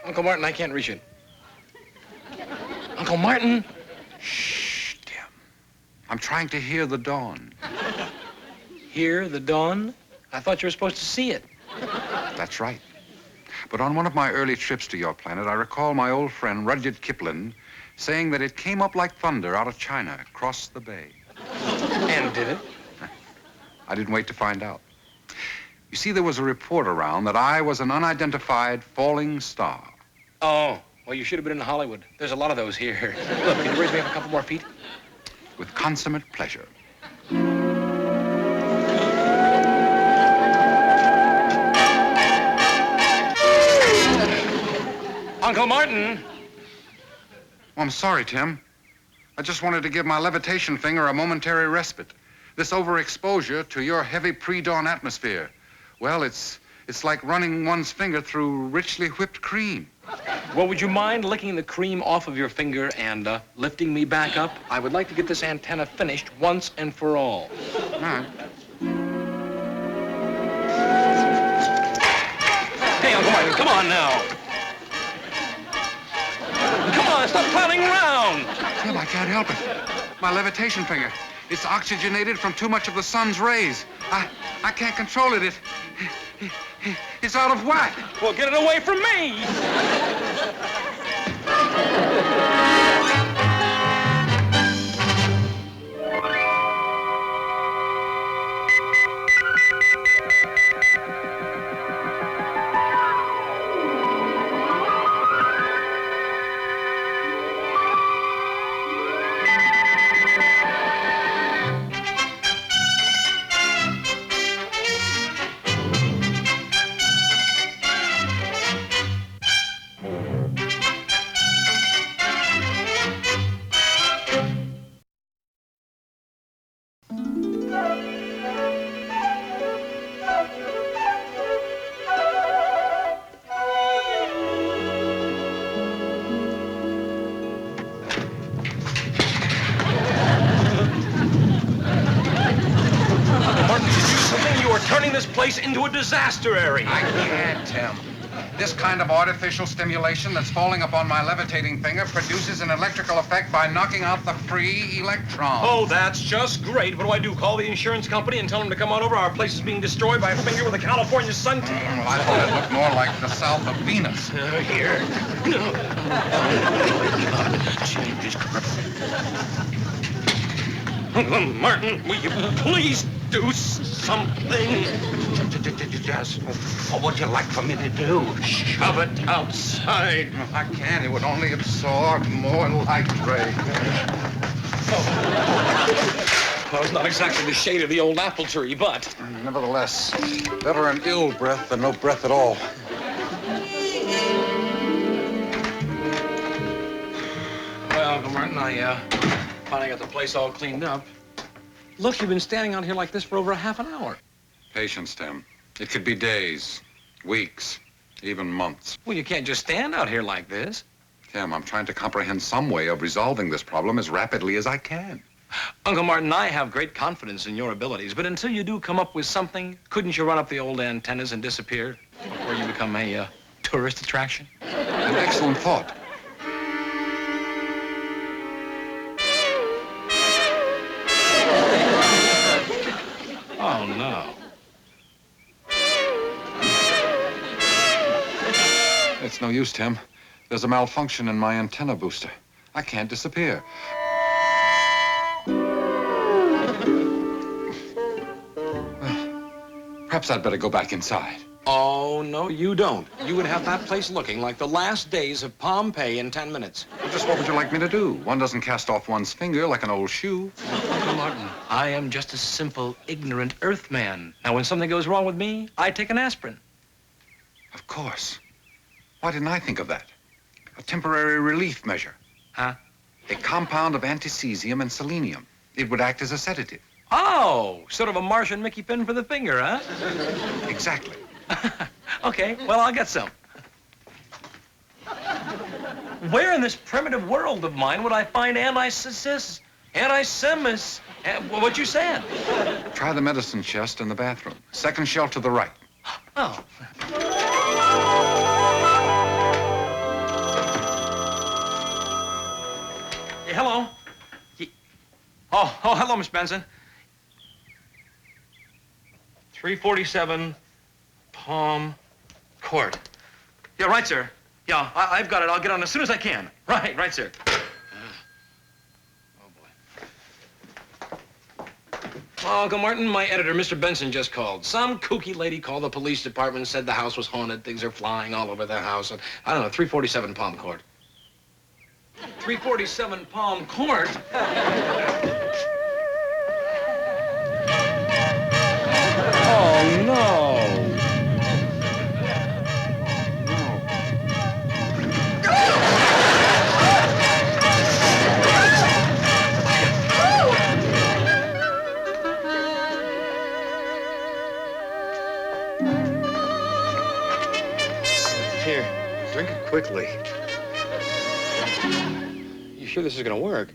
Uncle Martin, I can't reach it. Uncle Martin? Shh, Tim. I'm trying to hear the dawn. Hear the dawn? I thought you were supposed to see it. That's right. But on one of my early trips to your planet, I recall my old friend Rudyard Kipling saying that it came up like thunder out of China, across the bay. And did it? I didn't wait to find out. You see, there was a report around that I was an unidentified falling star. Oh, well, you should have been in Hollywood. There's a lot of those here. Look, can you raise me up a couple more feet? With consummate pleasure. Uncle Martin! Oh, I'm sorry, Tim. I just wanted to give my levitation finger a momentary respite. This overexposure to your heavy pre-dawn atmosphere, well, it's like running one's finger through richly whipped cream. Well, would you mind licking the cream off of your finger and lifting me back up? I would like to get this antenna finished once and for all. All right. Hey, Uncle Martin, come on now. Come on, stop clowning around. Tim, I can't help it. My levitation finger. It's oxygenated from too much of the sun's rays. I can't control it. It's out of whack. Well, get it away from me. Into a disaster area. I can't, Tim. This kind of artificial stimulation that's falling upon my levitating finger produces an electrical effect by knocking out the free electron. Oh, that's just great. What do I do? Call the insurance company and tell them to come on over? Our place is being destroyed by a finger with a California suntan. I thought it looked more like the south of Venus. Here. No. Change Martin, will you please do something? Just what would you like for me to do? Shove it outside. I can't. It would only absorb more light ray. Well, it's not exactly the shade of the old apple tree, but... Nevertheless, better an ill breath than no breath at all. Well, Uncle Martin, I finally got the place all cleaned up. Look, you've been standing out here like this for over a half an hour. Patience, Tim. It could be days, weeks, even months. Well, you can't just stand out here like this. Tim, I'm trying to comprehend some way of resolving this problem as rapidly as I can. Uncle Martin, I have great confidence in your abilities, but until you do come up with something, couldn't you run up the old antennas and disappear before you become a tourist attraction? An excellent thought. Oh, no. It's no use, Tim. There's a malfunction in my antenna booster. I can't disappear. Well, perhaps I'd better go back inside. Oh, no, you don't. You would have that place looking like the last days of Pompeii in 10 minutes. Well, just what would you like me to do? One doesn't cast off one's finger like an old shoe. Uncle Martin, I am just a simple, ignorant Earthman. Now, when something goes wrong with me, I take an aspirin. Of course. Why didn't I think of that? A temporary relief measure. Huh? A compound of anticesium and selenium. It would act as a sedative. Oh, sort of a Martian Mickey pin for the finger, huh? Exactly. Okay, well, I'll get some. Where in this primitive world of mine would I find anti-semis? What you said? Try the medicine chest in the bathroom. Second shelf to the right. Oh. Oh, hello, Miss Benson. 347 Palm Court. Yeah, right, sir. Yeah, I've got it. I'll get on as soon as I can. Right, sir. Oh, Uncle Martin, my editor, Mr. Benson, just called. Some kooky lady called the police department and said the house was haunted. Things are flying all over the house. And, I don't know, 347 Palm Court. 347 Palm Court? Oh, no. Here, drink it quickly. You sure this is gonna work?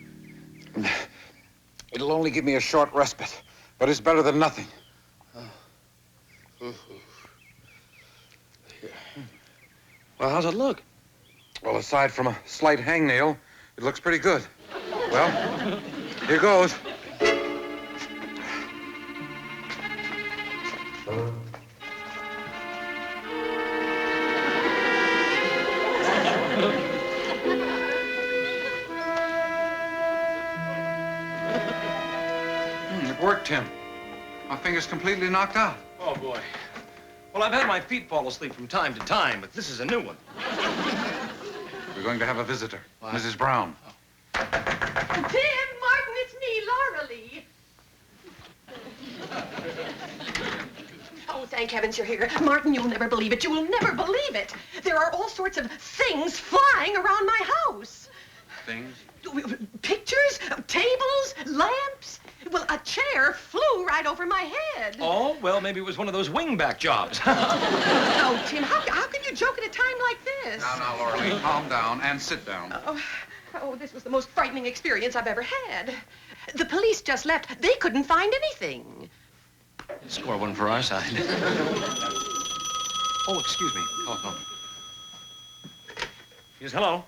It'll only give me a short respite, but it's better than nothing. Well, how's it look? Well, aside from a slight hangnail, it looks pretty good. Well, here goes. It worked, Tim. My finger's completely knocked out. Oh, boy. Well, I've had my feet fall asleep from time to time, but this is a new one. We're going to have a visitor, What? Mrs. Brown. Tim, Martin, it's me, Laura Lee. Oh, thank heavens you're here. Martin, you'll never believe it. You will never believe it. There are all sorts of things flying around my house. Things? Pictures, tables, lamps. Well, a chair flew right over my head. Oh, well, maybe it was one of those wingback jobs. Oh, Tim, how can you joke at a time like this? Now, Laura Lee, calm down and sit down. Oh, this was the most frightening experience I've ever had. The police just left. They couldn't find anything. Score one for our side. Oh, excuse me. Oh. Yes, hello.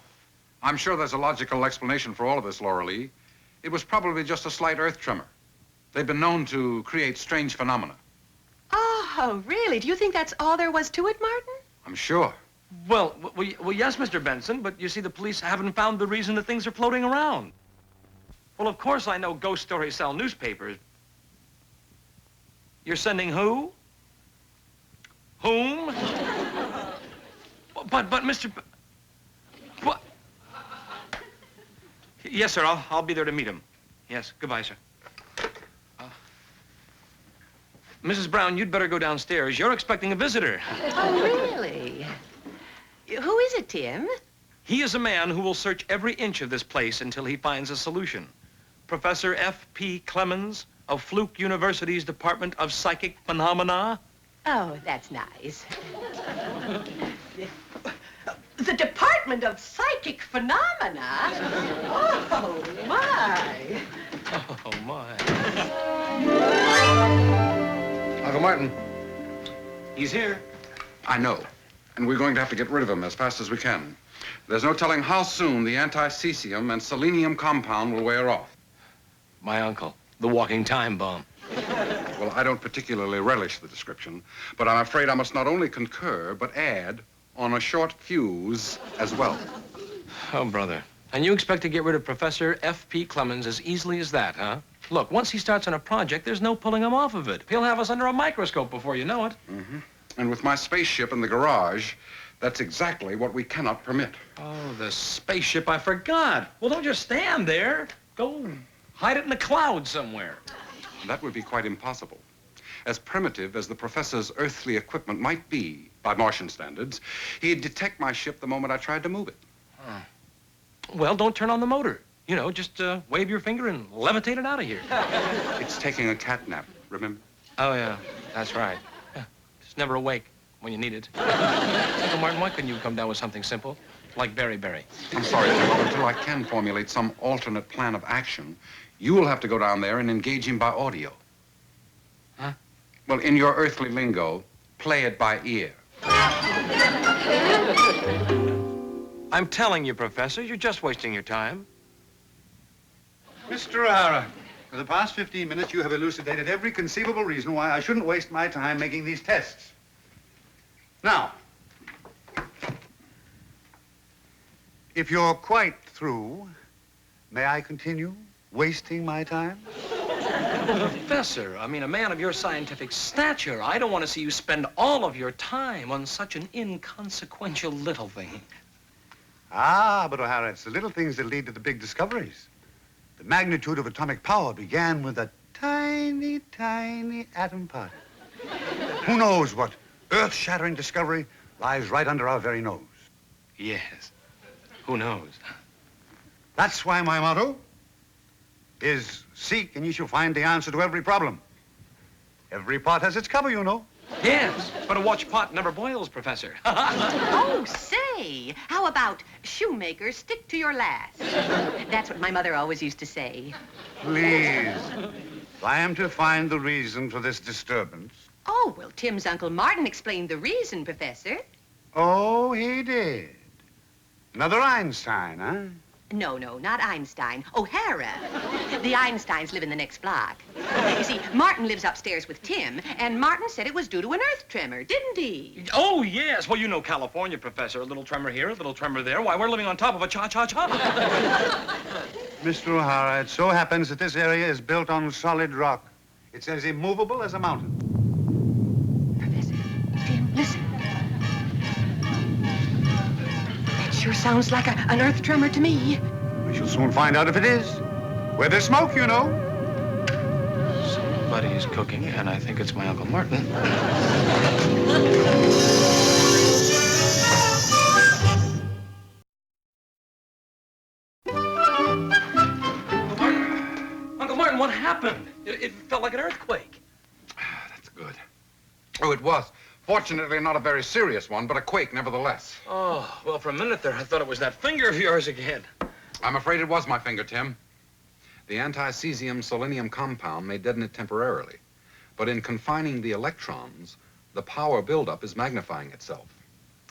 I'm sure there's a logical explanation for all of this, Laura Lee. It was probably just a slight earth tremor. They've been known to create strange phenomena. Oh, really? Do you think that's all there was to it, Martin? I'm sure. Well, yes, Mr. Benson, but you see, the police haven't found the reason that things are floating around. Well, of course I know ghost stories sell newspapers. You're sending who? Whom? But Mr. What? Yes, sir, I'll be there to meet him. Yes, goodbye, sir. Mrs. Brown, you'd better go downstairs. You're expecting a visitor. Oh, really? Who is it, Tim? He is a man who will search every inch of this place until he finds a solution. Professor F.P. Clemmens of Fluke University's Department of Psychic Phenomena. Oh, that's nice. The Department of Psychic Phenomena? Oh, my. Oh, my. Uncle Martin. He's here. I know. And we're going to have to get rid of him as fast as we can. There's no telling how soon the anti-cesium and selenium compound will wear off. My uncle, the walking time bomb. Well, I don't particularly relish the description, but I'm afraid I must not only concur, but add on a short fuse as well. Oh, brother. And you expect to get rid of Professor F.P. Clemmens as easily as that, huh? Look, once he starts on a project, there's no pulling him off of it. He'll have us under a microscope before you know it. Mm-hmm. And with my spaceship in the garage, that's exactly what we cannot permit. Oh, the spaceship, I forgot. Well, don't just stand there. Go hide it in the clouds somewhere. That would be quite impossible. As primitive as the professor's earthly equipment might be, by Martian standards, he'd detect my ship the moment I tried to move it. Huh. Well, don't turn on the motor. You know, just wave your finger and levitate it out of here. It's taking a cat nap, remember? Oh, yeah, that's right. Yeah. It's never awake when you need it. Uncle Martin, why couldn't you come down with something simple, like berry? I'm sorry, Tim, but until I can formulate some alternate plan of action, you will have to go down there and engage him by audio. Huh? Well, in your earthly lingo, play it by ear. I'm telling you, Professor, you're just wasting your time. Mr. O'Hara, For the past 15 minutes, you have elucidated every conceivable reason why I shouldn't waste my time making these tests. Now, if you're quite through, may I continue wasting my time? Professor, I mean, a man of your scientific stature, I don't want to see you spend all of your time on such an inconsequential little thing. Ah, but O'Hara, it's the little things that lead to the big discoveries. The magnitude of atomic power began with a tiny, tiny atom particle. Who knows what earth-shattering discovery lies right under our very nose? Yes. Who knows? That's why my motto is seek and you shall find the answer to every problem. Every pot has its cover, you know. Yes, but a watch pot never boils, Professor. Oh, say, how about shoemakers stick to your last? That's what my mother always used to say. Please. If I am to find the reason for this disturbance. Oh, well, Tim's Uncle Martin explained the reason, Professor. Oh, he did. Another Einstein, huh? No, not Einstein. O'Hara. The Einsteins live in the next block. You see, Martin lives upstairs with Tim, and Martin said it was due to an earth tremor, didn't he? Oh, yes. Well, you know California, Professor. A little tremor here, a little tremor there. Why, we're living on top of a cha-cha-cha. Mr. O'Hara, it so happens that this area is built on solid rock. It's as immovable as a mountain. Professor, Tim, listen. That sure sounds like an earth tremor to me. We shall soon find out if it is. Where there's smoke, you know. Somebody's cooking, and I think it's my Uncle Martin. Uncle Martin, what happened? It felt like an earthquake. That's good. Oh, it was. Fortunately, not a very serious one, but a quake nevertheless. Oh, well, for a minute there, I thought it was that finger of yours again. I'm afraid it was my finger, Tim. The anti-cesium selenium compound may deaden it temporarily, but in confining the electrons, the power buildup is magnifying itself.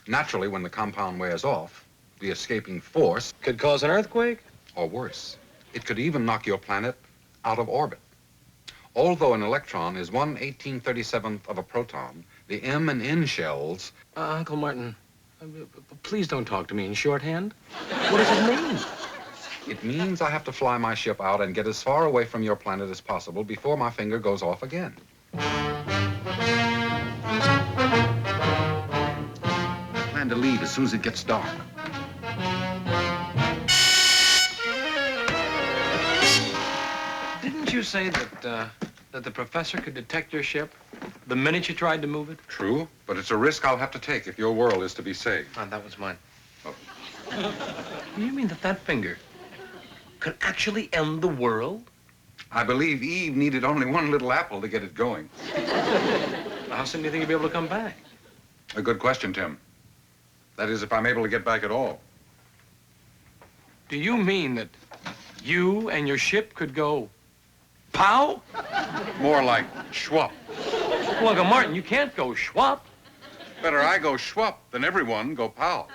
Naturally, when the compound wears off, the escaping force Could cause an earthquake? or worse. It could even knock your planet out of orbit. Although an electron is 1/1837th of a proton, the M and N shells... Uncle Martin, please don't talk to me in shorthand. What does it mean? It means I have to fly my ship out and get as far away from your planet as possible before my finger goes off again. I plan to leave as soon as it gets dark. Didn't you say that the professor could detect your ship the minute you tried to move it? True, but it's a risk I'll have to take if your world is to be saved. Oh, that was mine. Oh. You mean that finger could actually end the world? I believe Eve needed only one little apple to get it going. How soon do you think you'll be able to come back? A good question, Tim. That is, if I'm able to get back at all. Do you mean that you and your ship could go pow? More like schwupp. Well, Uncle Martin, you can't go schwupp. Better I go schwupp than everyone go pow.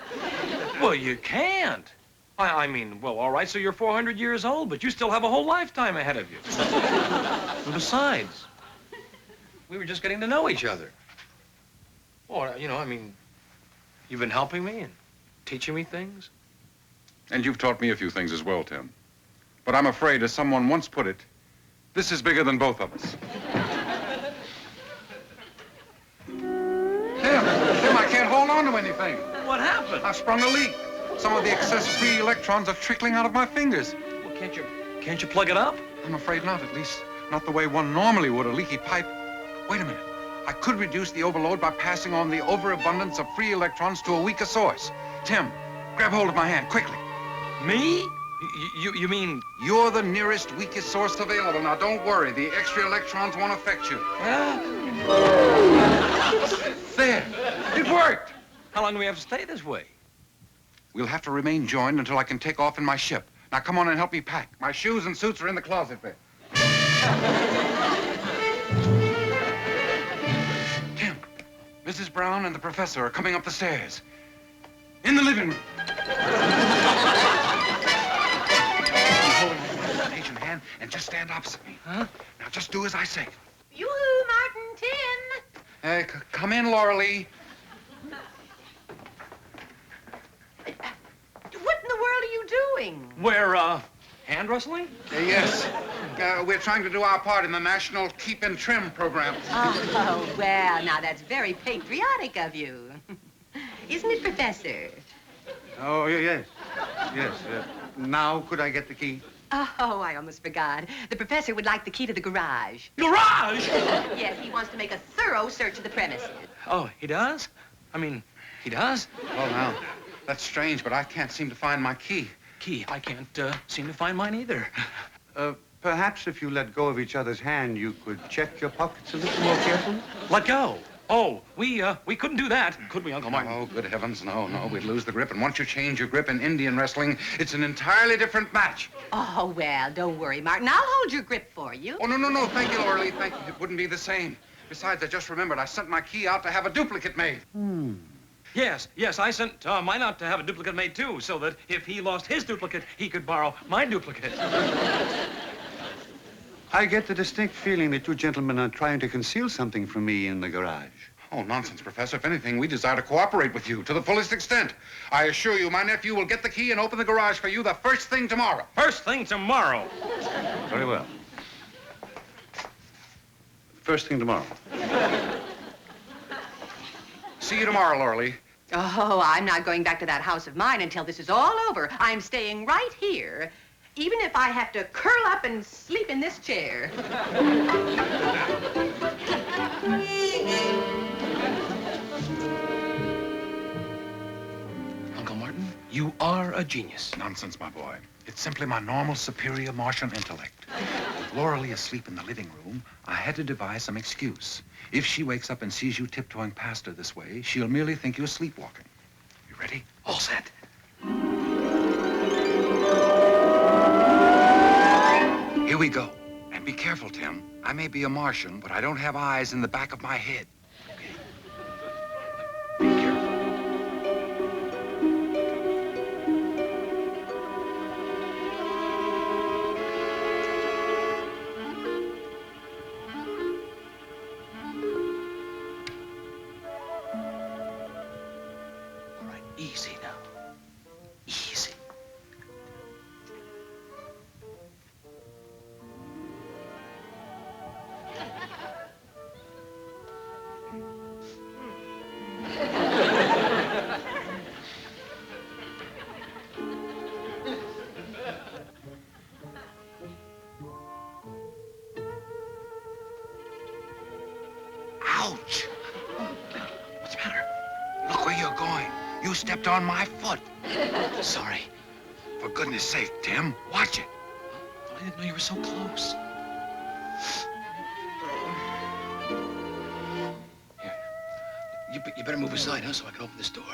Well, you can't. I mean, well, all right, so you're 400 years old, but you still have a whole lifetime ahead of you. And besides, we were just getting to know each other. Or, you know, I mean, you've been helping me and teaching me things. And you've taught me a few things as well, Tim. But I'm afraid, as someone once put it, this is bigger than both of us. Tim, I can't hold on to anything. What happened? I've sprung a leak. Some of the excess free electrons are trickling out of my fingers. Well, can't you plug it up? I'm afraid not, at least not the way one normally would, a leaky pipe. Wait a minute. I could reduce the overload by passing on the overabundance of free electrons to a weaker source. Tim, grab hold of my hand, quickly. Me? You mean... You're the nearest, weakest source available. Now, don't worry. The extra electrons won't affect you. There. It worked. How long do we have to stay this way? We'll have to remain joined until I can take off in my ship. Now, come on and help me pack. My shoes and suits are in the closet there. Tim, Mrs. Brown and the professor are coming up the stairs. In the living room. I'm holding my levitation hand and and just stand opposite me. Huh? Now, just do as I say. Yoo-hoo, Martin, Tim. Hey, come in, Laura Lee. What in the world are you doing? We're, hand wrestling? Yes. We're trying to do our part in the National Keep in Trim program. Oh, well, now that's very patriotic of you. Isn't it, Professor? Oh, yes. Yes. Now, could I get the key? Oh, I almost forgot. The professor would like the key to the garage. Garage! Yes, he wants to make a thorough search of the premises. Oh, he does? I mean, he does? Well, now, that's strange, but I can't seem to find my key. Key, I can't, seem to find mine either. Perhaps if you let go of each other's hand, you could check your pockets a little more carefully? Let go. Oh, we couldn't do that, could we, Uncle Martin? Oh, good heavens, no. We'd lose the grip. And once you change your grip in Indian wrestling, it's an entirely different match. Oh, well, don't worry, Martin. I'll hold your grip for you. Oh, no. Thank you, Laura Lee. Thank you. It wouldn't be the same. Besides, I just remembered I sent my key out to have a duplicate made. Yes, I sent mine out to have a duplicate made, too, so that if he lost his duplicate, he could borrow my duplicate. I get the distinct feeling that you gentlemen are trying to conceal something from me in the garage. Oh, nonsense, Professor. If anything, we desire to cooperate with you to the fullest extent. I assure you, my nephew will get the key and open the garage for you the first thing tomorrow. First thing tomorrow. Very well. First thing tomorrow. See you tomorrow, Laura Lee. Oh, I'm not going back to that house of mine until this is all over. I'm staying right here, even if I have to curl up and sleep in this chair. Uncle Martin, you are a genius. Nonsense, my boy. It's simply my normal superior Martian intellect. With Laura Lee asleep in the living room, I had to devise some excuse. If she wakes up and sees you tiptoeing past her this way, she'll merely think you're sleepwalking. You ready? All set. Here we go. And be careful, Tim. I may be a Martian, but I don't have eyes in the back of my head. Be careful. All right, easy now. Easy. Ouch! What's the matter? Look where you're going. You stepped on my foot. Sorry. For goodness sake, Tim, watch it. I didn't know you were so close. Here. You better move aside, huh, so I can open this door.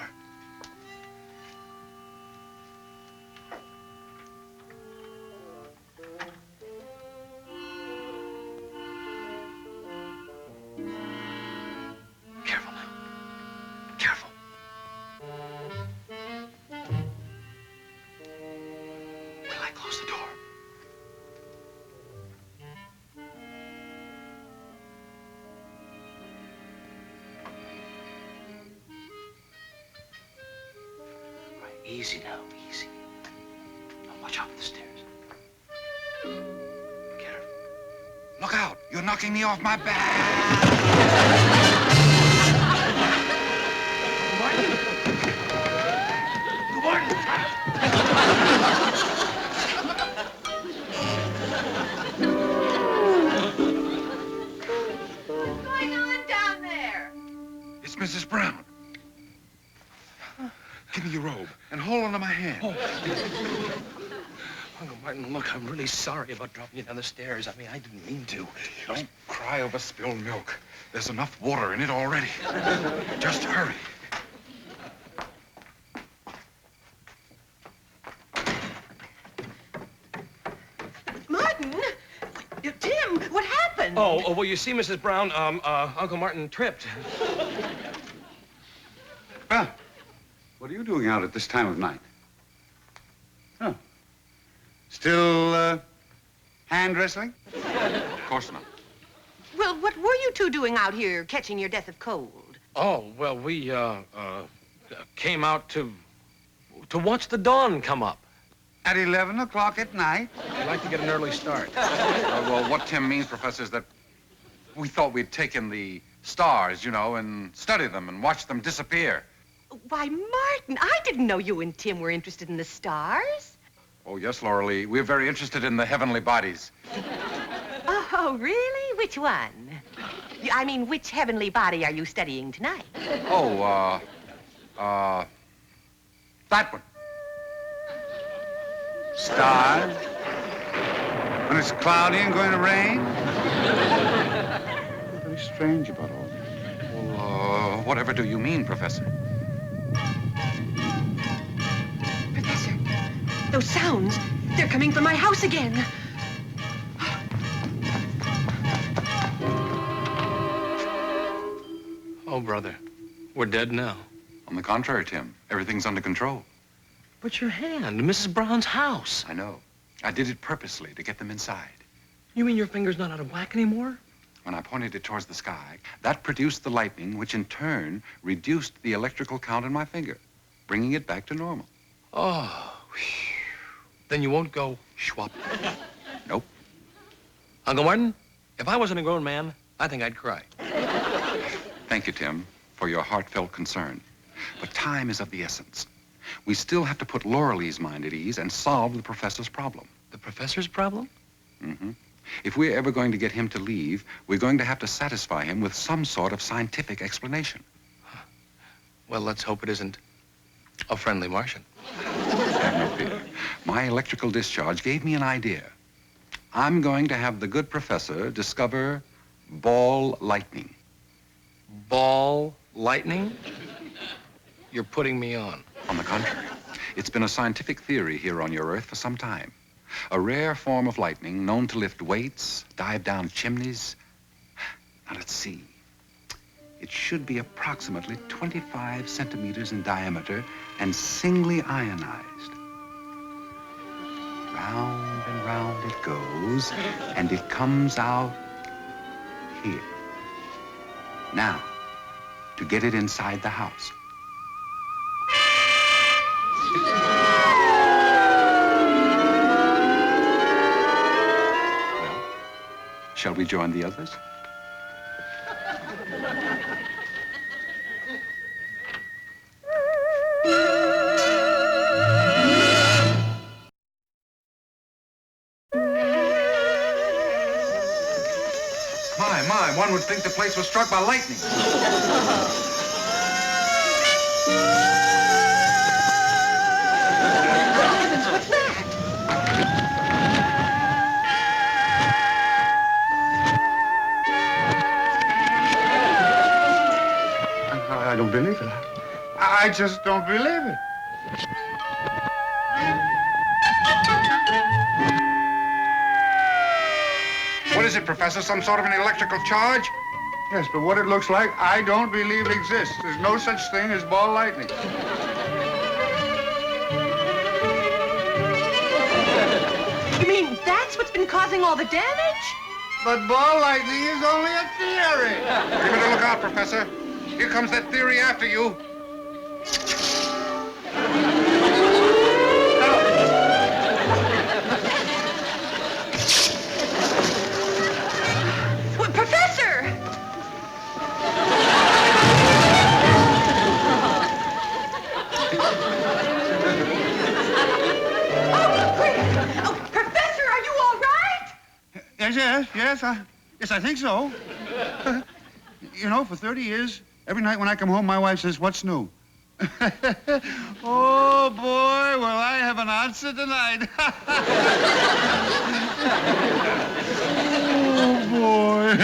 Careful now. Careful. Will I close the door? Right, easy now, easy. Now watch out for the stairs. Careful. Look out. You're knocking me off my back. Good morning. What's going on down there? It's Mrs. Brown. Give me your robe and hold on to my hand. Uncle Martin, look, I'm really sorry about dropping you down the stairs. I mean, I didn't mean to. Don't cry over spilled milk. There's enough water in it already. Just hurry. Martin? Tim, what happened? Oh, well, you see, Mrs. Brown, Uncle Martin tripped. Well, what are you doing out at this time of night? Oh. Still Hand wrestling? Of course not. Well, what were you two doing out here catching your death of cold? Oh, well, we, came out to watch the dawn come up. At 11 o'clock at night? We like to get an early start. Well, what Tim means, Professor, is that we thought we'd take in the stars, you know, and study them and watch them disappear. Why, Martin, I didn't know you and Tim were interested in the stars. Oh, yes, Laura Lee. We're very interested in the heavenly bodies. Oh, really? Which one? I mean, which heavenly body are you studying tonight? Oh, that one. Stars? When it's cloudy and going to rain? Very strange about all this. Well, whatever do you mean, Professor? Professor, those sounds, they're coming from my house again. Oh, brother, we're dead now. On the contrary, Tim, everything's under control. But your hand, Mrs. Brown's house. I know. I did it purposely to get them inside. You mean your finger's not out of whack anymore? When I pointed it towards the sky, that produced the lightning, which in turn reduced the electrical count in my finger, bringing it back to normal. Oh, whew. Then you won't go schwap. Nope. Uncle Martin, if I wasn't a grown man, I think I'd cry. Thank you, Tim, for your heartfelt concern. But time is of the essence. We still have to put Laura Lee's mind at ease and solve the professor's problem. The professor's problem? Mm-hmm. If we're ever going to get him to leave, we're going to have to satisfy him with some sort of scientific explanation. Well, let's hope it isn't a friendly Martian. Have no fear. My electrical discharge gave me an idea. I'm going to have the good professor discover ball lightning. Ball lightning? You're putting me on. On the contrary, it's been a scientific theory here on your Earth for some time. A rare form of lightning known to lift weights, dive down chimneys. Now, let's see. It should be approximately 25 centimeters in diameter and singly ionized. Round and round it goes, and it comes out here. Now, to get it inside the house. Well, shall we join the others? My, one would think the place was struck by lightning. What's that? I don't believe it. I just don't believe it. What is it, Professor? Some sort of an electrical charge? Yes, but what it looks like, I don't believe exists. There's no such thing as ball lightning. You mean that's what's been causing all the damage? But ball lightning is only a theory. You better look out, Professor. Here comes that theory after you. Well, Professor! Oh, Professor, are you all right? Yes, I think so. You know, for 30 years, every night when I come home, my wife says, "What's new?" Oh, boy, will I have an answer tonight. Oh, boy.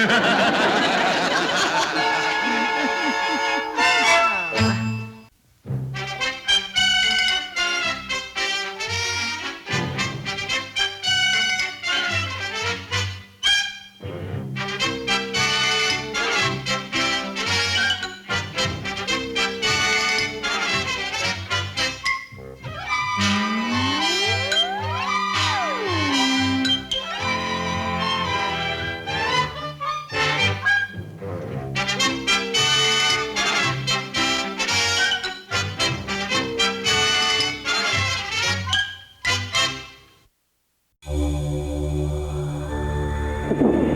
Martin.